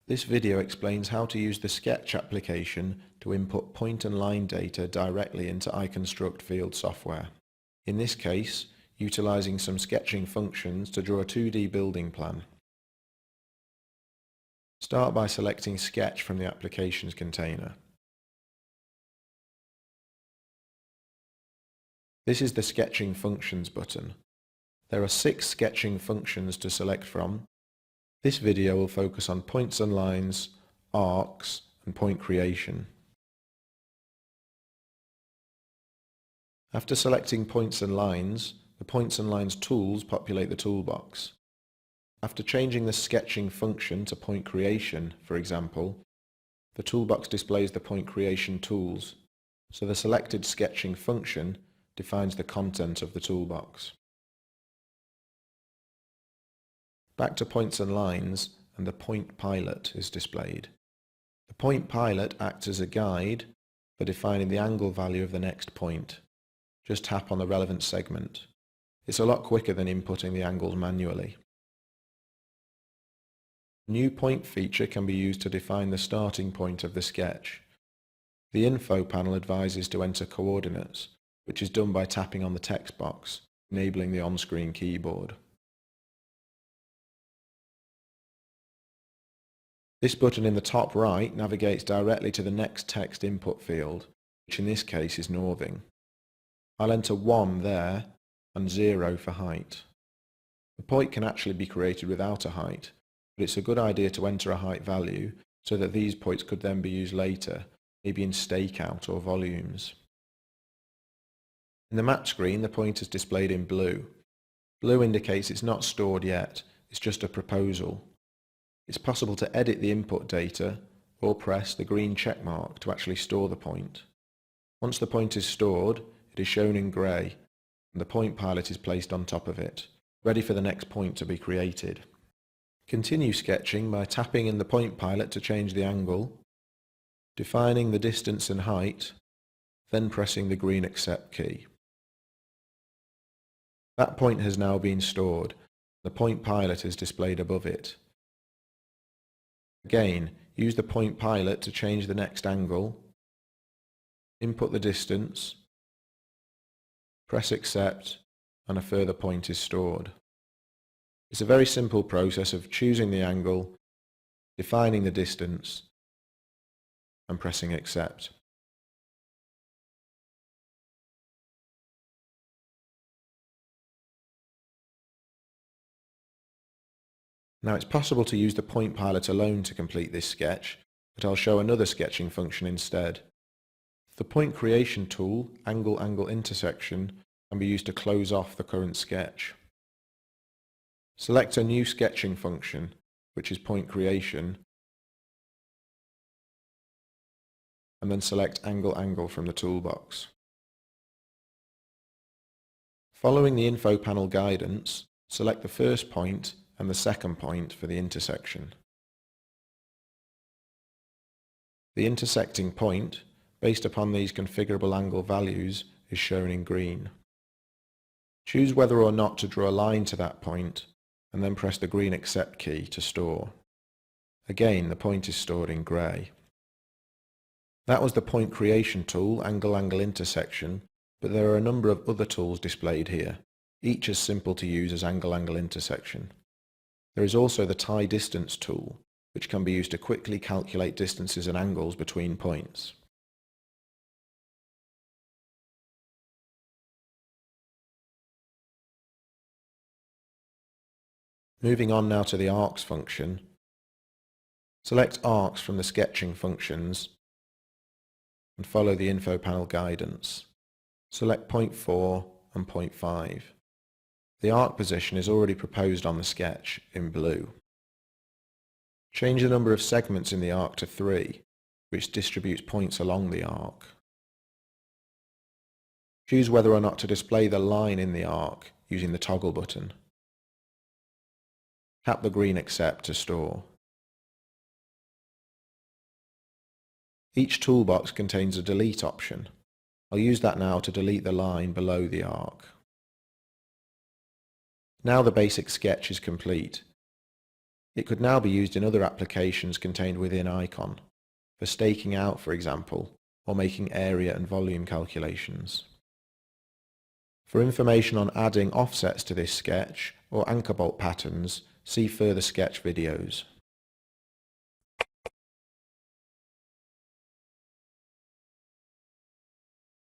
This video explains how to use the Sketch application to input point and line data directly into iCONstruct field software. In this case, utilizing some sketching functions to draw a 2D building plan. Start by selecting Sketch from the applications container. This is the Sketching Functions button. There are 6 sketching functions to select from. This video will focus on points and lines, arcs, and point creation. After selecting points and lines, the points and lines tools populate the toolbox. After changing the sketching function to point creation, for example, the toolbox displays the point creation tools, so the selected sketching function defines the content of the toolbox. Back to points and lines, and the point pilot is displayed. The point pilot acts as a guide for defining the angle value of the next point. Just tap on the relevant segment. It's a lot quicker than inputting the angles manually. The new point feature can be used to define the starting point of the sketch. The info panel advises to enter coordinates, which is done by tapping on the text box, enabling the on-screen keyboard. This button in the top right navigates directly to the next text input field, which in this case is northing. I'll enter 1 there and 0 for height. The point can actually be created without a height, but it's a good idea to enter a height value so that these points could then be used later, maybe in stakeout or volumes. In the map screen, the point is displayed in blue. Blue indicates it's not stored yet, it's just a proposal. It's possible to edit the input data or press the green check mark to actually store the point. Once the point is stored, it is shown in grey, and the point pilot is placed on top of it, ready for the next point to be created. Continue sketching by tapping in the point pilot to change the angle, defining the distance and height, then pressing the green accept key. That point has now been stored. The point pilot is displayed above it. Again, use the point pilot to change the next angle, input the distance, press accept, and a further point is stored. It's a very simple process of choosing the angle, defining the distance, and pressing accept. Now it's possible to use the point pilot alone to complete this sketch, but I'll show another sketching function instead. The point creation tool, angle intersection, can be used to close off the current sketch. Select a new sketching function, which is point creation, and then select angle from the toolbox. Following the info panel guidance, select the first point and the second point for the intersection. The intersecting point, based upon these configurable angle values, is shown in green. Choose whether or not to draw a line to that point, and then press the green accept key to store. Again, the point is stored in grey. That was the point creation tool, angle intersection, but there are a number of other tools displayed here, each as simple to use as angle intersection. There is also the tie distance tool, which can be used to quickly calculate distances and angles between points. Moving on now to the arcs function. Select arcs from the sketching functions and follow the info panel guidance. Select point 4 and point 5. The arc position is already proposed on the sketch in blue. Change the number of segments in the arc to 3, which distributes points along the arc. Choose whether or not to display the line in the arc using the toggle button. Tap the green accept to store. Each toolbox contains a delete option. I'll use that now to delete the line below the arc. Now the basic sketch is complete. It could now be used in other applications contained within icon, for staking out for example, or making area and volume calculations. For information on adding offsets to this sketch or anchor bolt patterns, see further sketch videos.